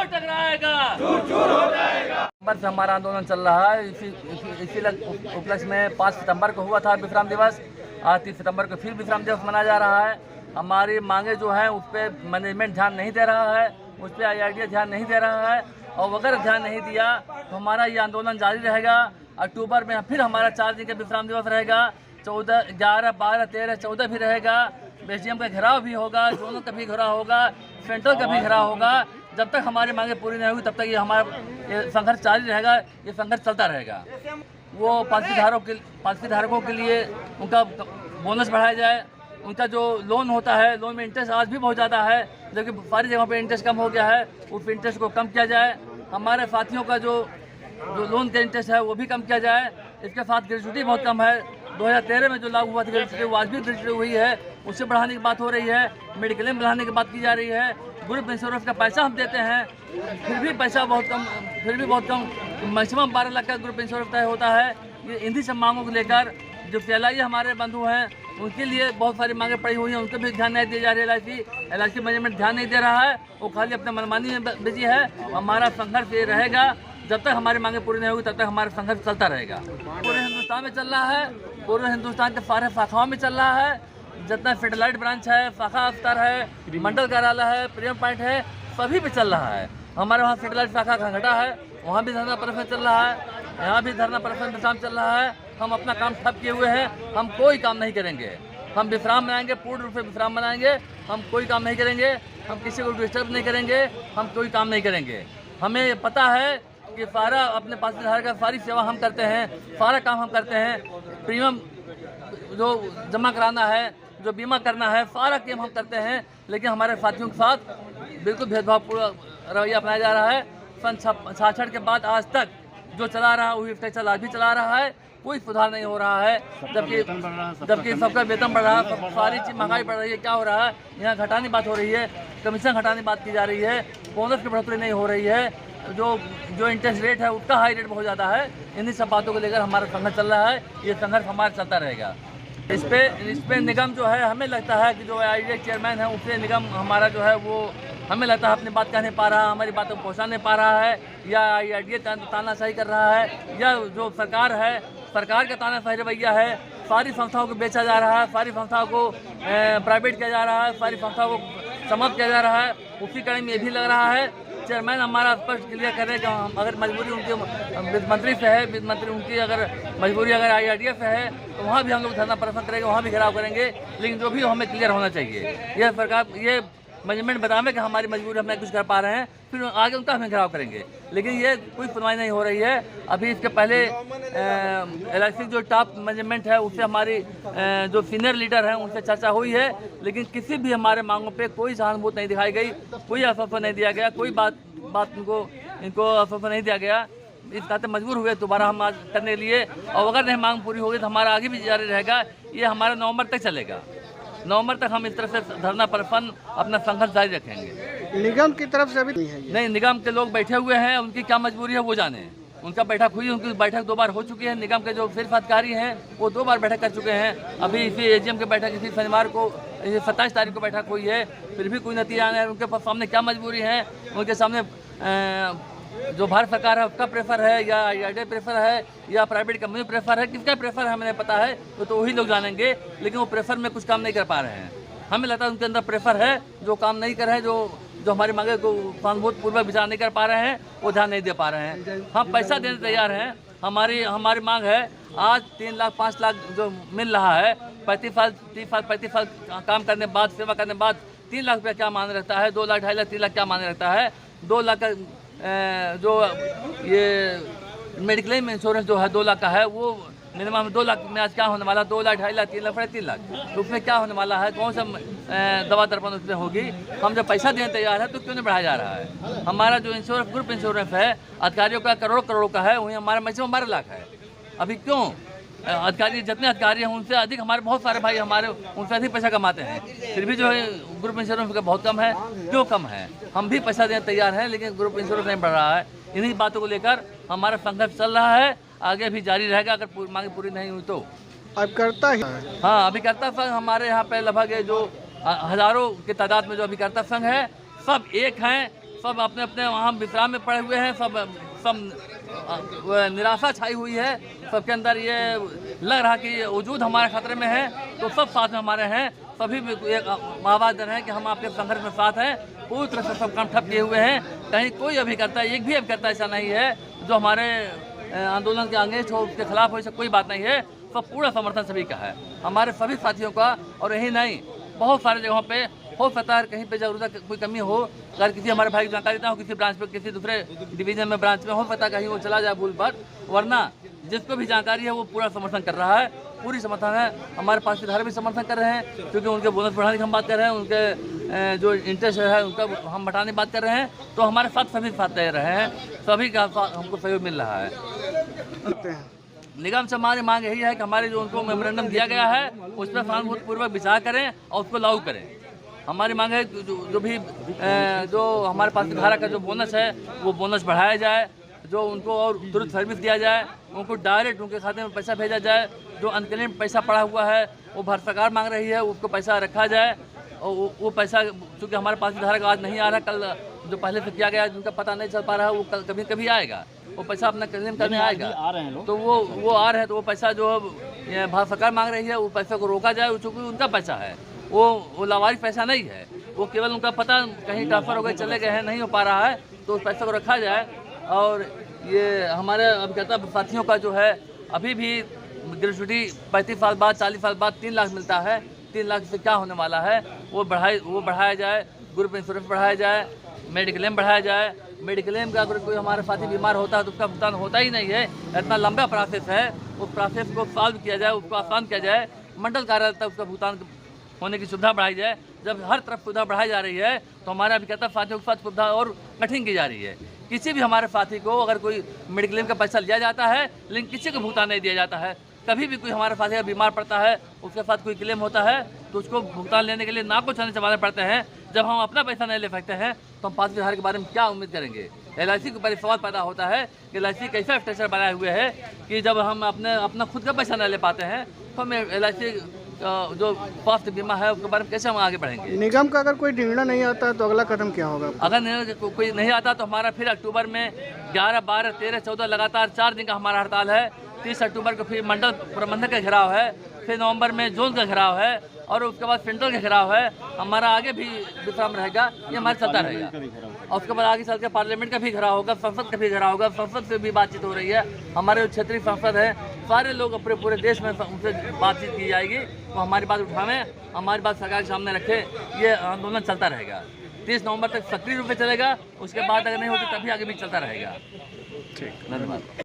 जो टकराएगा चूर चूर हो जाएगा। से हमारा आंदोलन चल रहा है। इसी उपलक्ष्य में 5 सितंबर को हुआ था विश्राम दिवस। आज 30 सितंबर को फिर विश्राम दिवस मनाया जा रहा है। हमारी मांगे जो हैं उस पर मैनेजमेंट ध्यान नहीं दे रहा है, उस पर IRDA ध्यान नहीं दे रहा है, और अगर ध्यान नहीं दिया तो हमारा ये आंदोलन जारी रहेगा। अक्टूबर में फिर हमारा 4 दिन का विश्राम दिवस रहेगा। 14, 11, 12, 13, 14 भी रहेगा। SDM का घेराव भी होगा, जोनों का भी घेराव होगा, सेंटर का भी घेराव होगा। जब तक हमारी मांगे पूरी नहीं होगी तब तक ये हमारा संघर्ष जारी रहेगा, ये संघर्ष चलता रहेगा। वो पालिसी धारकों के लिए उनका बोनस बढ़ाया जाए। उनका जो लोन होता है, लोन में इंटरेस्ट आज भी बहुत ज़्यादा है, जबकि सारी जगहों पे इंटरेस्ट कम हो गया है, उस इंटरेस्ट को कम किया जाए। हमारे साथियों का जो लोन का इंटरेस्ट है वो भी कम किया जाए। इसके साथ ग्रेजुटी बहुत कम है। 2013 में जो लागू हुआ था ग्रेजुटी, वो आज भी ग्रेजुटी हुई है, उससे बढ़ाने की बात हो रही है। मेडिक्लेम बढ़ाने की बात की जा रही है। ग्रुप इंश्योरेंस का पैसा हम देते हैं, फिर भी पैसा बहुत कम, मैक्सिमम 12 लाख का ग्रुप इंश्योरेंस तय होता है। ये इन्हीं सब मांगों को लेकर जो PLI हमारे बंधु हैं उनके लिए बहुत सारी मांगे पड़ी हुई हैं, उनको भी ध्यान नहीं दिया जा रही है। LIC मैनेजमेंट ध्यान नहीं दे रहा है, वो खाली अपने मनमानी में बिजी है। हमारा संघर्ष ये रहेगा, जब तक हमारी मांगे पूरी नहीं होगी तब तक हमारा संघर्ष चलता रहेगा। पूरे हिंदुस्तान में चल रहा है, पूरे हिंदुस्तान के सारे शाखाओं में चल रहा है। जितना फेडरलाइट ब्रांच है, शाखा अफसर है, मंडल कार्यालय है, प्रीमियम पॉइंट है, सभी पे चल रहा है। हमारे वहाँ फेडरलाइट शाखा घंटा है, वहाँ भी धरना प्रदर्शन चल रहा है, यहाँ भी धरना प्रदर्शन विश्राम चल रहा है। हम अपना काम ठप किए हुए हैं, हम कोई काम नहीं करेंगे। हम विश्राम मनाएंगे, पूर्ण रूप से विश्राम मनाएंगे। हम कोई काम नहीं करेंगे, हम किसी को डिस्टर्ब नहीं करेंगे, हम कोई काम नहीं करेंगे। हमें पता है कि सारा अपने पास का सारी सेवा हम करते हैं, सारा काम हम करते हैं। प्रीमियम जो जमा कराना है, जो बीमा करना है, सारा काम हम करते हैं। लेकिन हमारे साथियों के साथ बिल्कुल भेदभावपूर्ण रवैया अपनाया जा रहा है। सन 66 के बाद आज तक जो चला रहा है वही स्ट्रक्चर आज भी चला रहा है, कोई सुधार नहीं हो रहा है। जबकि सबका वेतन बढ़ रहा है, सारी चीज़ महंगाई बढ़ रही है। क्या हो रहा है, यहाँ घटाने बात हो रही है, कमीशन घटाने बात की जा रही है, बोनस की बढ़ोतरी नहीं हो रही है, जो इंटरेस्ट रेट है उसका हाई रेट बहुत ज़्यादा है। इन्हीं सब बातों को लेकर हमारा संघर्ष चल रहा है। ये संघर्ष हमारा चलता रहेगा। इस पे निगम जो है, हमें लगता है कि जो IRDA चेयरमैन है उससे निगम हमारा जो है वो हमें लगता है अपनी बात कह नहीं पा रहा, हमारी बातों को पहुँचा नहीं पा रहा है, या IRDA तानाशाही कर रहा है, या जो सरकार है, सरकार का तानाशाही रवैया है। सारी संस्थाओं को बेचा जा रहा है, सारी संस्थाओं को प्राइवेट किया जा रहा है, सारी संस्थाओं को समाप्त किया जा रहा है। उसी कड़ी में ये भी लग रहा है चेयरमैन हमारा स्पष्ट क्लियर कर रहे हैं कि अगर मजबूरी उनके वित्त मंत्री से है, वित्त मंत्री उनकी अगर मजबूरी अगर IRDA से है तो वहाँ भी हम लोग धरना प्रदर्शन करेंगे, वहाँ भी घेराव करेंगे। लेकिन जो भी हमें क्लियर होना चाहिए, यह सरकार, ये मैनेजमेंट बतावे कि हमारी मजबूरी हम नहीं कुछ कर पा रहे हैं, फिर आगे उनका हमें घेराव करेंगे। लेकिन ये कोई सुनवाई नहीं हो रही है। अभी इसके पहले LIC जो टॉप मैनेजमेंट है उससे हमारी जो सीनियर लीडर हैं उनसे चर्चा हुई है, लेकिन किसी भी हमारे मांगों पे कोई सहानुभूति नहीं दिखाई गई, कोई आश्वासन नहीं दिया गया, कोई बात इनको आश्वासन नहीं दिया गया। इस खाते मजबूर हुए दोबारा हम आज करने के लिए, और अगर नहीं मांग पूरी होगी तो हमारा आगे भी जारी रहेगा। ये हमारा नवंबर तक चलेगा। नवंबर तक हम इस तरह से धरना प्रदर्शन अपना संघर्ष जारी रखेंगे। निगम की तरफ से अभी नहीं, निगम के लोग बैठे हुए हैं, उनकी क्या मजबूरी है वो जाने। उनका बैठक हुई, उनकी बैठक 2 बार हो चुकी है। निगम के जो शीर्ष अधिकारी हैं वो 2 बार बैठक कर चुके हैं। अभी इसी AGM की बैठक इसी शनिवार को 27 तारीख को बैठक हुई है, फिर भी कोई नतीजा नहीं है। उनके सामने क्या मजबूरी है, उनके सामने जो भारत सरकार है उसका प्रेफर है, या IRDA प्रेफर है, या प्राइवेट कंपनी प्रेफर है, किसका प्रेफर है हमें नहीं पता है, तो वही लोग जानेंगे। लेकिन वो प्रेफर में कुछ काम नहीं कर पा रहे हैं। हमें लगता है उनके अंदर प्रेफर है, जो काम नहीं कर रहे हैं, जो हमारी मांगे को सहानुभूतिपूर्वक विचार नहीं कर पा रहे हैं, वो ध्यान नहीं दे पा रहे हैं। हम पैसा देने तैयार हैं। हमारी मांग है आज 3 लाख 5 लाख जो मिल रहा है, 35 साल 35 साल काम करने बाद, सेवा करने बाद 3 लाख रुपया क्या मायने रखता है, 2 लाख 2.5 लाख 3 लाख क्या मायने रखता है। 2 लाख का जो ये मेडिक्लेम इंश्योरेंस जो है 2 लाख का है, वो मिनिमम 2 लाख में आज क्या होने वाला, 2 लाख 2.5 लाख 3 लाख 3.5 लाख, तो उसमें क्या होने वाला है, कौन सा दवा दर्पण उसमें होगी। हम जब पैसा देने तैयार है तो क्यों नहीं बढ़ाया जा रहा है। हमारा जो इंश्योरेंस ग्रुप इंश्योरेंस है अधिकारियों का करोड़ों का है, वहीं हमारा मैक्सिमम 12 लाख है। अभी क्यों अधिकारी, जितने अधिकारी हैं उनसे अधिक हमारे बहुत सारे भाई हमारे उनसे अधिक पैसा कमाते हैं, फिर भी जो है ग्रुप इंश्योरेंस का बहुत कम है। क्यों कम है, हम भी पैसा देने तैयार हैं लेकिन ग्रुप इंश्योरेंस नहीं बढ़ रहा है। इन्हीं बातों को लेकर हमारा संघर्ष चल रहा है, आगे भी जारी रहेगा अगर मांगे पूरी नहीं हुई तो। अब करता ही हाँ, अभिकर्ता संघ हमारे यहाँ पे लगभग जो हज़ारों की तादाद में जो अभिकर्ता संघ है, सब एक हैं, सब अपने अपने वहाँ विश्राम में पड़े हुए हैं। सब निराशा छाई हुई है सबके अंदर। ये लग रहा कि वजूद हमारे खतरे में है, तो सब साथ में हमारे हैं। सभी एक आवाज़ है कि हम आपके संघर्ष में साथ हैं। पूरी तरह से सब काम ठप किए हुए हैं। कहीं कोई अभिकर्ता, एक भी अभिकर्ता ऐसा नहीं है जो हमारे आंदोलन के अगेंस्ट हो, उसके खिलाफ हो, ऐसा कोई बात नहीं है। सब पूरा समर्थन सभी का है, हमारे सभी साथियों का। और यही नहीं, बहुत सारे जगहों पे हो सकता है कहीं पे जरूरत कोई कमी हो, अगर किसी हमारे भाई की जानकारी ना हो, किसी ब्रांच पे, किसी दूसरे डिवीजन में, ब्रांच में हो सकता है कहीं वो चला जाए भूल पर, वरना जिसको भी जानकारी है वो पूरा समर्थन कर रहा है। पूरी समर्थन है। हमारे पास धारा भी समर्थन कर रहे हैं, क्योंकि उनके बोनस बढ़ाने की हम बात कर रहे हैं, उनके जो इंटरेस्ट है उनका हम बढ़ाने की बात कर रहे हैं। तो हमारे साथ सभी साथ दे रहे हैं, सभी का हमको सहयोग मिल रहा है। निगम से हमारी मांग यही है कि हमारे जो उनको मेमोरेंडम दिया गया है उस पर सहानुभूतिपूर्वक विचार करें और उसको लागू करें। हमारी मांग है जो हमारे पास धारा का जो बोनस है वो बोनस बढ़ाया जाए, जो उनको और तुरंत सर्विस दिया जाए, उनको डायरेक्ट उनके खाते में पैसा भेजा जाए। जो अनक्लेम्ड पैसा पड़ा हुआ है वो भारत सरकार मांग रही है, उसको पैसा रखा जाए। और वो पैसा चूँकि हमारे पास धारा का आज नहीं आ रहा, कल जो पहले से किया गया जिनका पता नहीं चल पा रहा है वो कल कभी कभी आएगा, वो पैसा अपना क्लेम करने आएगा। आ रहे हैं लोग, तो वो आ रहे हैं, तो वो पैसा जो भारत सरकार मांग रही है वो पैसे को रोका जाए, चूँकि उनका पैसा है, वो लावारिस पैसा नहीं है, वो केवल उनका पता कहीं ट्रांसफ़र हो गए, चले गए हैं, नहीं हो पा रहा है, तो उस पैसे को रखा जाए। और ये हमारे अभिकर्ता साथियों का जो है अभी भी ग्रेजुएटी 35 साल बाद, 40 साल बाद 3 लाख मिलता है। 3 लाख से क्या होने वाला है, वो बढ़ाया जाए। ग्रुप इंश्योरेंस बढ़ाया जाए, मेडिक्लेम बढ़ाया जाए। मेडिक्लेम का अगर कोई हमारे साथी बीमार होता है तो उसका भुगतान होता ही नहीं है, इतना लंबा प्रोसेस है। उस प्रोसेस को सॉल्व किया जाए, उसको आसान किया जाए। मंडल कार्यालय तक उसका भुगतान होने की सुविधा बढ़ाई जाए। जब हर तरफ सुविधा बढ़ाई जा रही है तो हमारे अभिकर्ता साथियों के साथ सुविधा और कठिन की जा रही है। किसी भी हमारे साथी को अगर कोई मेडिक्लेम का पैसा लिया जाता है, लेकिन किसी को भुगतान नहीं दिया जाता है। कभी भी कोई हमारे साथी बीमार पड़ता है, उसके साथ कोई क्लेम होता है, तो उसको भुगतान लेने के लिए ना कुछ चलाने पड़ते हैं। जब हम अपना पैसा नहीं ले सकते हैं तो हम 5 धारा के बारे में क्या उम्मीद करेंगे। LIC के ऊपर सवाल पैदा होता है कि LIC कैसा स्ट्रक्चर बनाए हुए है कि जब हम अपना खुद का पैसा नहीं ले पाते हैं तो हम LIC जो स्वास्थ्य बीमा है उसके बारे में कैसे हम आगे बढ़ेंगे। निगम का अगर कोई निर्णय नहीं आता है तो अगला कदम क्या होगा? अगर निर्णय कोई नहीं आता तो हमारा फिर अक्टूबर में 11, 12, 13, 14 लगातार 4 दिन का हमारा हड़ताल है। 30 अक्टूबर को फिर मंडल प्रबंधक का घेराव है, फिर नवंबर में जोन का घेराव है, और उसके बाद सेंट्रल का घेराव है। हमारा आगे भी विश्राम रहेगा, ये हमारी चलता रहेगा। और उसके बाद आगे चल के पार्लियामेंट का भी घेराव होगा, संसद का भी घेराव होगा। संसद से भी बातचीत हो रही है, हमारे क्षेत्रीय संसद है, सारे लोग अपने पूरे देश में उनसे बातचीत की जाएगी। वो हमारी बात उठावें, हमारी बात सरकार के सामने रखें। ये आंदोलन चलता रहेगा, 30 नवंबर तक सक्रिय रूप से चलेगा। उसके बाद अगर नहीं होती तभी आगे भी चलता रहेगा। ठीक, धन्यवाद।